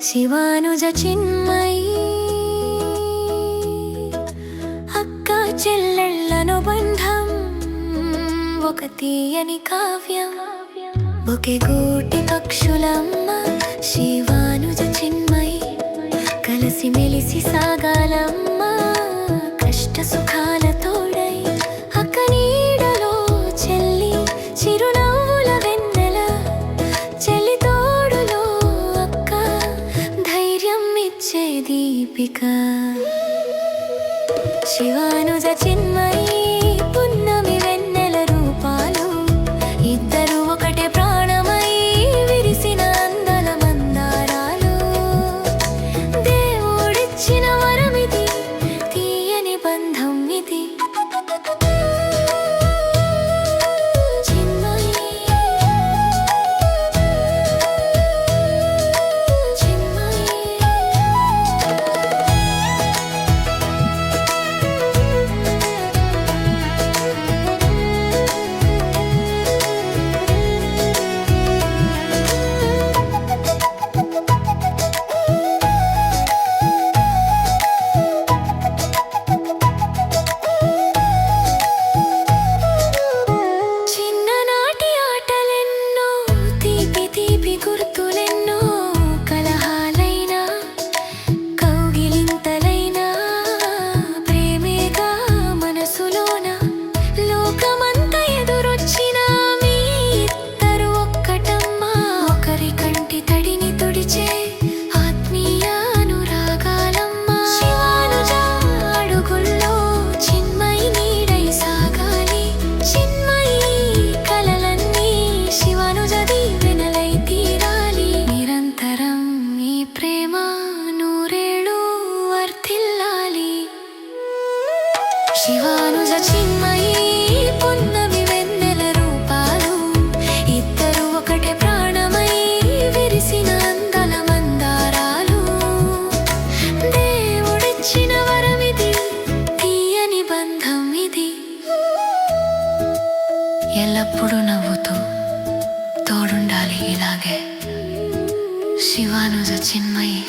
శివానుజ చిన్మయి అక్క చెల్లెళ్ళను బంధం ఒక తీయని కావ్యం ఒకే గూటి పక్షులమ్మ శివానుజ చిన్మయి కలిసి మెలిసి సాగాలమ్మ కష్ట సుఖాల తోడై అక్క నీడలో చెల్లి చిరునవ్వుల వెన్నెల చెల్లి తోడులో అక్క ధైర్యం ఇచ్చే దీపిక శివానుజ చిన్మయి పున్నమి వెన్నెల రూపాలు ఇద్దరు ఒకటే ప్రాణమై విరిసిన అందల మందారాలు దేవుడిచ్చిన వరమిది తీయని బంధం ఇది శివానుజ చిన్మయి పున్నమి వెన్నెల రూపాలు ఇద్దరు ఒకటే ప్రాణమై విరిసిన అందల మందారాలు దేవుడిచ్చిన వరమిది తీయని బంధం ఇది ఎల్లప్పుడూ నవ్వుతూ తోడుండాలి ఇలాగే శివానుజ చిన్మయి.